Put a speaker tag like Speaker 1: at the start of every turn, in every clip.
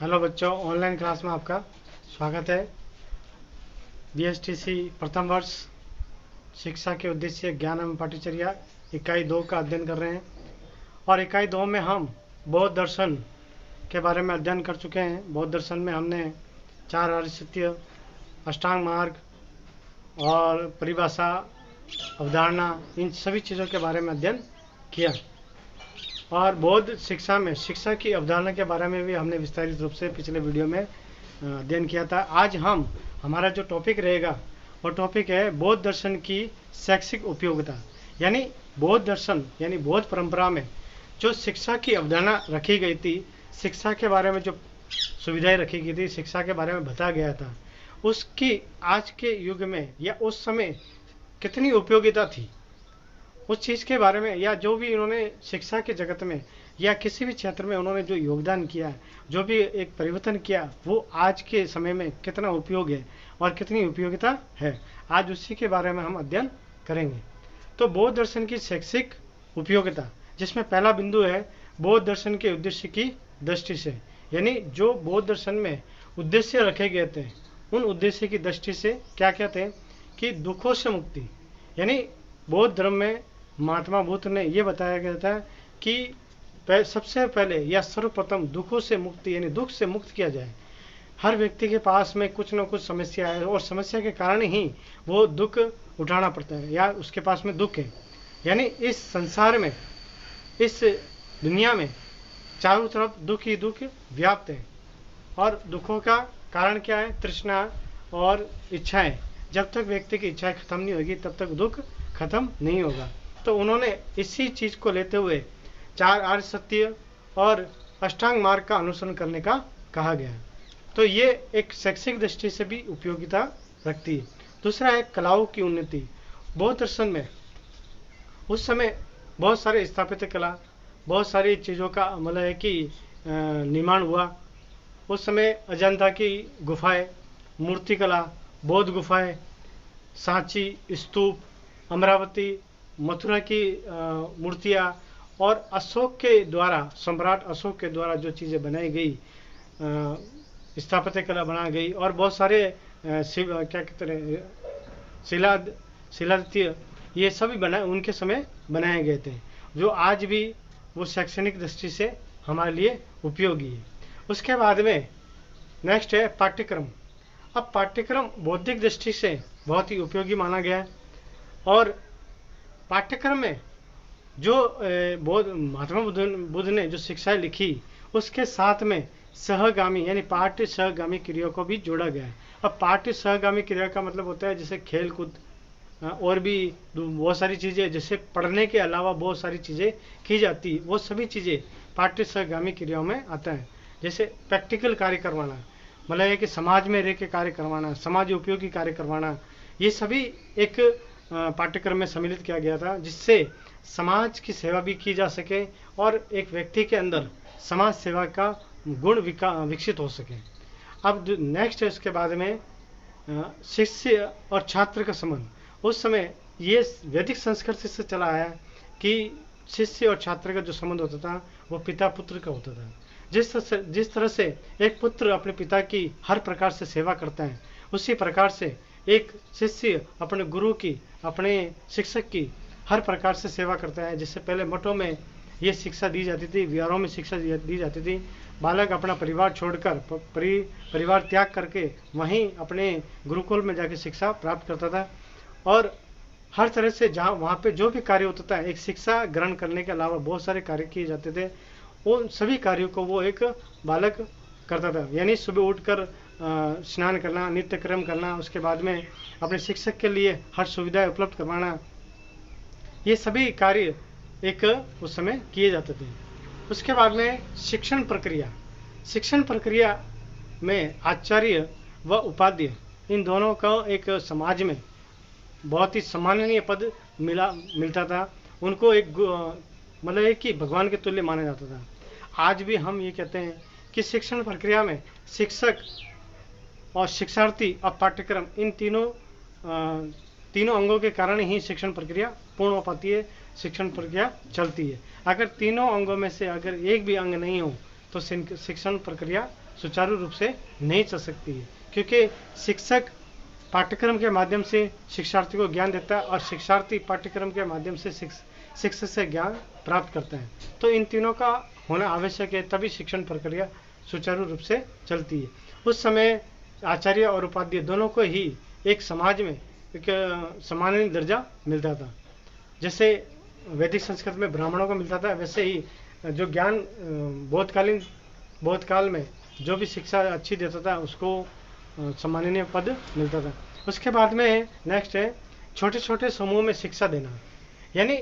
Speaker 1: Hello बच्चों, online class में आपका स्वागत है। बीएसटीसी प्रथम वर्ष शिक्षा के उद्देश्य ज्ञान एवं पाठ्यचर्या इकाई 2 का अध्ययन कर रहे हैं। और इकाई 2 में हम बौद्ध दर्शन के बारे में अध्ययन कर चुके हैं। बौद्ध दर्शन में हमने 4 आर्य सत्य, अष्टांग मार्ग और परिभाषा, अवधारणा, इन सभी चीज़ों के बारे में अध्ययन किया। और बौद्ध शिक्षा में शिक्षा की अवधारणा के बारे में भी हमने विस्तारित रूप से पिछले वीडियो में अध्ययन किया था। आज हमारा जो टॉपिक रहेगा वो टॉपिक है बौद्ध दर्शन की शैक्षिक उपयोगिता। यानी बौद्ध दर्शन यानी बौद्ध परंपरा में जो शिक्षा की अवधारणा रखी गई थी, शिक्षा के बारे में जो सुविधाएं रखी गई थी, शिक्षा के बारे में बताया गया था, उसकी आज के युग में या उस समय कितनी उपयोगिता थी, उस चीज़ के बारे में, या जो भी इन्होंने शिक्षा के जगत में या किसी भी क्षेत्र में उन्होंने जो योगदान किया, जो भी एक परिवर्तन किया, वो आज के समय में कितना उपयोग है और कितनी उपयोगिता है, आज उसी के बारे में हम अध्ययन करेंगे। तो बौद्ध दर्शन की शैक्षिक उपयोगिता, जिसमें पहला बिंदु है बौद्ध दर्शन के उद्देश्य की दृष्टि से। यानी जो बौद्ध दर्शन में उद्देश्य रखे गए थे, उन उद्देश्य की दृष्टि से क्या क्या थे कि दुखों से मुक्ति। यानी बौद्ध धर्म में महात्मा बुद्ध ने यह बताया गया था कि सबसे पहले या सर्वप्रथम दुखों से मुक्ति, यानी दुख से मुक्त किया जाए। हर व्यक्ति के पास में कुछ न कुछ समस्या है और समस्या के कारण ही वो दुख उठाना पड़ता है या उसके पास में दुख है। यानी इस संसार में, इस दुनिया में चारों तरफ दुख ही दुख व्याप्त है। और दुखों का कारण क्या है? तृष्णा और इच्छाएं। जब तक व्यक्ति की इच्छाएं खत्म नहीं होगी तब तक दुख खत्म नहीं होगा। तो उन्होंने इसी चीज को लेते हुए 4 आर्य सत्य और अष्टांग मार्ग का अनुसरण करने का कहा गया। तो ये एक शैक्षिक दृष्टि से भी उपयोगिता रखती है। दूसरा है कलाओं की उन्नति। बौद्ध दर्शन में उस समय बहुत सारे स्थापित कला, बहुत सारी चीज़ों का मतलब है कि निर्माण हुआ। उस समय अजंता की गुफाएं, मूर्तिकला, बौद्ध गुफाएं, सांची स्तूप, अमरावती, मथुरा की मूर्तियाँ और अशोक के द्वारा, सम्राट अशोक के द्वारा जो चीज़ें बनाई गई, स्थापत्य कला बना गई, और बहुत सारे क्या कहते हैं शिलादित्य, ये सभी उनके समय बनाए गए थे, जो आज भी वो शैक्षणिक दृष्टि से हमारे लिए उपयोगी है। उसके बाद में नेक्स्ट है पाठ्यक्रम। अब पाठ्यक्रम बौद्धिक दृष्टि से बहुत ही उपयोगी माना गया है। और पाठ्यक्रम में जो महात्मा बुद्ध ने जो शिक्षाएं लिखी, उसके साथ में सहगामी यानी पाठ्य सहगामी क्रियाओं को भी जोड़ा गया है। अब पाठ्य सहगामी क्रिया का मतलब होता है जैसे खेल कूद और भी बहुत सारी चीज़ें, जैसे पढ़ने के अलावा बहुत सारी चीज़ें की जाती, वो सभी चीज़ें पाठ्य सहगामी क्रियाओं में आता है। जैसे प्रैक्टिकल कार्य करवाना, मतलब है कि समाज में रह के कार्य करवाना, समाज उपयोगी कार्य करवाना, ये सभी एक पाठ्यक्रम में सम्मिलित किया गया था, जिससे समाज की सेवा भी की जा सके और एक व्यक्ति के अंदर समाज सेवा का गुण विकसित हो सके। अब नेक्स्ट है इसके बाद में शिष्य और छात्र का संबंध। उस समय ये वैदिक संस्कृति से चला है कि शिष्य और छात्र का जो संबंध होता था वो पिता पुत्र का होता था। जिस तरह से एक पुत्र अपने पिता की हर प्रकार से सेवा करता है, उसी प्रकार से एक शिष्य अपने गुरु की, अपने शिक्षक की हर प्रकार से सेवा करता है। जिससे पहले मठों में ये शिक्षा दी जाती थी, विहारों में शिक्षा दी जाती थी। बालक अपना परिवार छोड़कर, परिवार त्याग करके वहीं अपने गुरुकुल में जाके शिक्षा प्राप्त करता था। और हर तरह से जहाँ वहाँ पे जो भी कार्य होता था, एक शिक्षा ग्रहण करने के अलावा बहुत सारे कार्य किए जाते थे। उन सभी कार्यों को वो एक बालक करता था। यानी सुबह उठकर स्नान करना, नित्य कर्म करना, उसके बाद में अपने शिक्षक के लिए हर सुविधा उपलब्ध करवाना, ये सभी कार्य एक उस समय किए जाते थे। उसके बाद में शिक्षण प्रक्रिया में आचार्य व उपाध्याय, इन दोनों का एक समाज में बहुत ही सम्माननीय पद मिलता था। उनको एक मतलब है कि भगवान के तुल्य माना जाता था। आज भी हम ये कहते हैं कि शिक्षण प्रक्रिया में शिक्षक और शिक्षार्थी और पाठ्यक्रम, इन तीनों अंगों के कारण ही शिक्षण प्रक्रिया पूर्ण हो पाती है, शिक्षण प्रक्रिया चलती है। अगर तीनों अंगों में से अगर एक भी अंग नहीं हो तो शिक्षण प्रक्रिया सुचारू रूप से नहीं चल सकती है, क्योंकि शिक्षक पाठ्यक्रम के माध्यम से शिक्षार्थी को ज्ञान देता है और शिक्षार्थी पाठ्यक्रम के माध्यम से शिक्षक से ज्ञान प्राप्त करते हैं। तो इन तीनों का होना आवश्यक है, तभी शिक्षण प्रक्रिया सुचारू रूप से चलती है। उस समय आचार्य और उपाध्याय दोनों को ही एक समाज में एक सम्माननीय दर्जा मिलता था। जैसे वैदिक संस्कृत में ब्राह्मणों को मिलता था, वैसे ही जो ज्ञान बोध काल में जो भी शिक्षा अच्छी देता था उसको सम्माननीय पद मिलता था। उसके बाद में नेक्स्ट है छोटे छोटे समूह में शिक्षा देना, यानी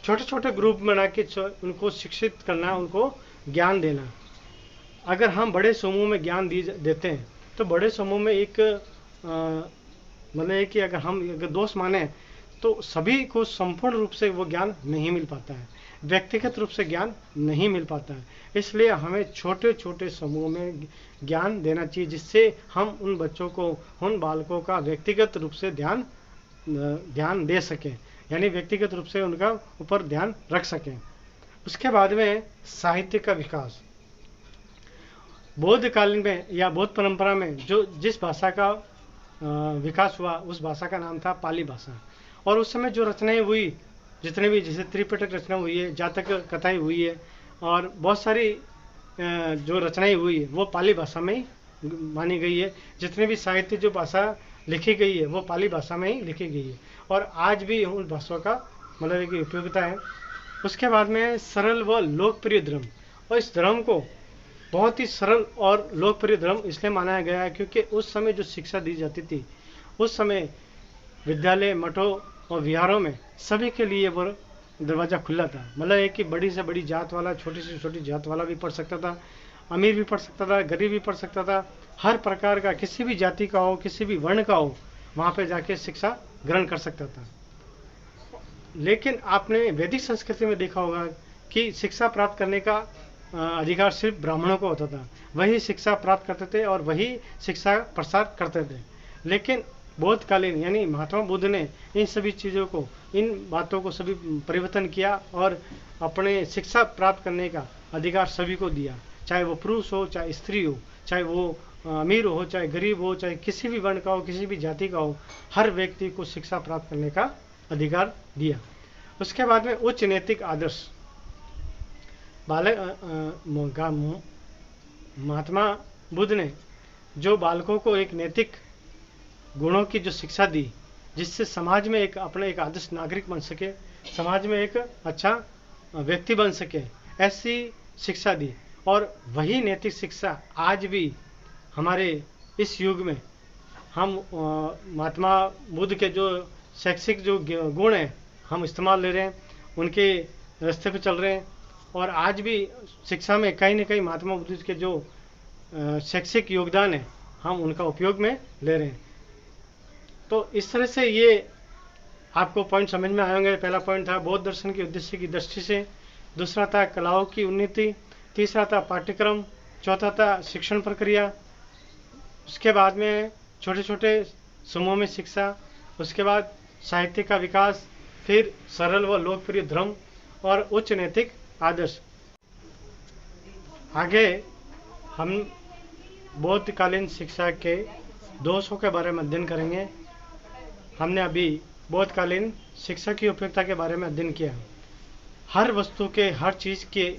Speaker 1: छोटे छोटे ग्रुप बना के उनको शिक्षित करना, उनको ज्ञान देना। अगर हम बड़े समूह में ज्ञान देते हैं तो बड़े समूह में एक मतलब कि अगर दोष माने तो सभी को संपूर्ण रूप से वो ज्ञान नहीं मिल पाता है, व्यक्तिगत रूप से ज्ञान नहीं मिल पाता है। इसलिए हमें छोटे छोटे समूह में ज्ञान देना चाहिए, जिससे हम उन बच्चों को, उन बालकों का व्यक्तिगत रूप से ध्यान दे सकें, यानी व्यक्तिगत रूप से उनका ऊपर ध्यान रख सकें। उसके बाद में साहित्य का विकास। बौद्ध कालीन में या बौद्ध परंपरा में जिस भाषा का विकास हुआ उस भाषा का नाम था पाली भाषा। और उस समय जो रचनाएं हुई, जितने भी जैसे त्रिपिटक रचना हुई है, जातक कथाएं हुई है और बहुत सारी जो रचनाएं हुई है वो पाली भाषा में ही मानी गई है। जितने भी साहित्य जो भाषा लिखी गई है वो पाली भाषा में ही लिखी गई है और आज भी उन भाषाओं का मतलब एक उपयोगिता है। उसके बाद में सरल व लोकप्रिय धर्म, और इस धर्म को बहुत ही सरल और लोकप्रिय धर्म इसलिए माना गया है क्योंकि उस समय जो शिक्षा दी जाती थी, उस समय विद्यालय, मठों और विहारों में सभी के लिए वो दरवाज़ा खुला था। मतलब एक कि बड़ी से बड़ी जात वाला, छोटी से छोटी जात वाला भी पढ़ सकता था, अमीर भी पढ़ सकता था, गरीब भी पढ़ सकता था, हर प्रकार का, किसी भी जाति का हो, किसी भी वर्ण का हो, वहाँ पे जाके शिक्षा ग्रहण कर सकता था। लेकिन आपने वैदिक संस्कृति में देखा होगा कि शिक्षा प्राप्त करने का अधिकार सिर्फ ब्राह्मणों को होता था, वही शिक्षा प्राप्त करते थे और वही शिक्षा प्रसार करते थे। लेकिन बौद्धकालीन यानी महात्मा बुद्ध ने इन सभी चीज़ों को, इन बातों को सभी परिवर्तन किया और अपने शिक्षा प्राप्त करने का अधिकार सभी को दिया, चाहे वो पुरुष हो, चाहे स्त्री हो, चाहे वो अमीर हो, चाहे गरीब हो, चाहे किसी भी वर्ण का हो, किसी भी जाति का हो, हर व्यक्ति को शिक्षा प्राप्त करने का अधिकार दिया। उसके बाद में उच्च नैतिक आदर्श। महात्मा बुद्ध ने जो बालकों को एक नैतिक गुणों की जो शिक्षा दी, जिससे समाज में अपने एक आदर्श नागरिक बन सके, समाज में एक अच्छा व्यक्ति बन सके, ऐसी शिक्षा दी। और वही नैतिक शिक्षा आज भी हमारे इस युग में हम महात्मा बुद्ध के जो शैक्षिक जो गुण हैं हम इस्तेमाल ले रहे हैं, उनके रास्ते पे चल रहे हैं और आज भी शिक्षा में कहीं ना कहीं महात्मा बुद्ध के जो शैक्षिक योगदान है हम उनका उपयोग में ले रहे हैं। तो इस तरह से ये आपको पॉइंट समझ में आए होंगे। पहला पॉइंट था बौद्ध दर्शन के उद्देश्य की दृष्टि से, दूसरा था कलाओं की उन्नति, तीसरा था पाठ्यक्रम, चौथा था शिक्षण प्रक्रिया, उसके बाद में छोटे छोटे समूह में शिक्षा, उसके बाद साहित्य का विकास, फिर सरल व लोकप्रिय धर्म और उच्च नैतिक आदर्श। आगे हम बौद्धकालीन शिक्षा के दोषों के बारे में अध्ययन करेंगे। हमने अभी बौद्धकालीन शिक्षा की उपयोगिता के बारे में अध्ययन किया। हर वस्तु के, हर चीज़ के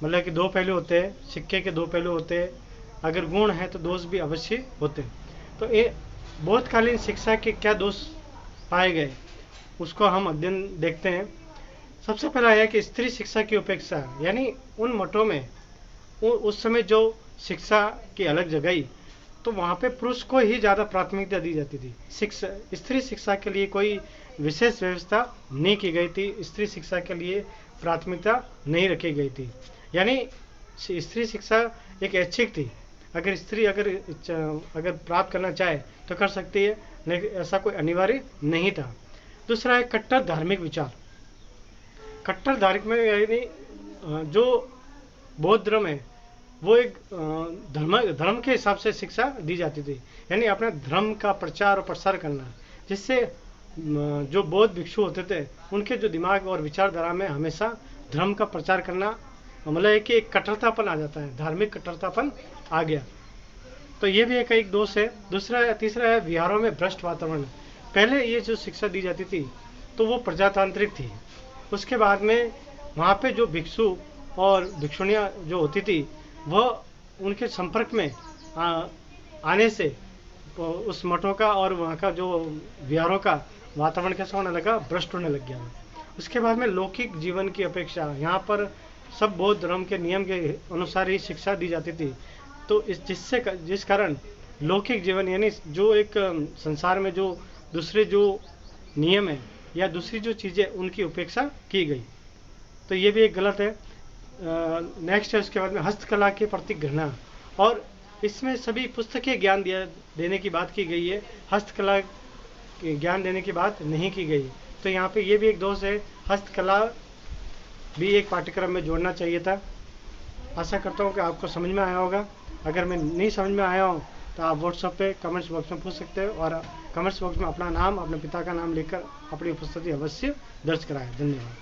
Speaker 1: मतलब कि दो पहलू होते हैं, सिक्के के दो पहलू होते हैं, अगर गुण है तो दोष भी अवश्य होते हैं। तो ये बौद्धकालीन शिक्षा के क्या दोष पाए गए उसको हम अध्ययन देखते हैं। सबसे पहला है कि स्त्री शिक्षा की उपेक्षा, यानी उन मठों में उस समय जो शिक्षा की अलग जगह, तो वहाँ पे पुरुष को ही ज़्यादा प्राथमिकता दी जाती थी। स्त्री शिक्षा के लिए कोई विशेष व्यवस्था नहीं की गई थी, स्त्री शिक्षा के लिए प्राथमिकता नहीं रखी गई थी। यानी स्त्री शिक्षा एक ऐच्छिक थी, अगर स्त्री अगर प्राप्त करना चाहे तो कर सकती है, लेकिन ऐसा कोई अनिवार्य नहीं था। दूसरा है कट्टर धार्मिक विचार। कट्टर धार्मिक में यानी जो बौद्ध धर्म है वो एक धर्म के हिसाब से शिक्षा दी जाती थी, यानी अपने धर्म का प्रचार और प्रसार करना, जिससे जो बौद्ध भिक्षु होते थे उनके जो दिमाग और विचारधारा में हमेशा धर्म का प्रचार करना मतलब है कि एक कट्टरतापन आ जाता है, धार्मिक कट्टरतापन आ गया। तो ये भी एक दोष है। दूसरा तीसरा है विहारों में भ्रष्ट वातावरण। पहले ये जो शिक्षा दी जाती थी तो वो प्रजातांत्रिक थी। उसके बाद में वहाँ पे जो भिक्षु और भिक्षुणियाँ जो होती थी वह उनके संपर्क में आने से उस मठों का और वहाँ का जो विहारों का वातावरण कैसा होने लगा, भ्रष्ट होने लग गया। उसके बाद में लौकिक जीवन की अपेक्षा यहाँ पर सब बौद्ध धर्म के नियम के अनुसार ही शिक्षा दी जाती थी। तो जिस कारण लौकिक जीवन यानी जो एक संसार में जो दूसरे जो नियम है या दूसरी जो चीज़ें उनकी उपेक्षा की गई, तो ये भी एक गलत है। नेक्स्ट है उसके बाद में हस्तकला के प्रति घृणा, और इसमें सभी पुस्तकीय ज्ञान देने की बात की गई है, हस्तकला के ज्ञान देने की बात नहीं की गई। तो यहाँ पे ये भी एक दोष है, हस्तकला भी एक पाठ्यक्रम में जोड़ना चाहिए था। आशा करता हूँ कि आपको समझ में आया होगा। अगर मैं नहीं समझ में आया हूँ तो आप व्हाट्सएप पे कमेंट्स बॉक्स में पूछ सकते हो, और कमेंट्स बॉक्स में अपना नाम, अपने पिता का नाम लिखकर अपनी उपस्थिति अवश्य दर्ज कराएं। धन्यवाद।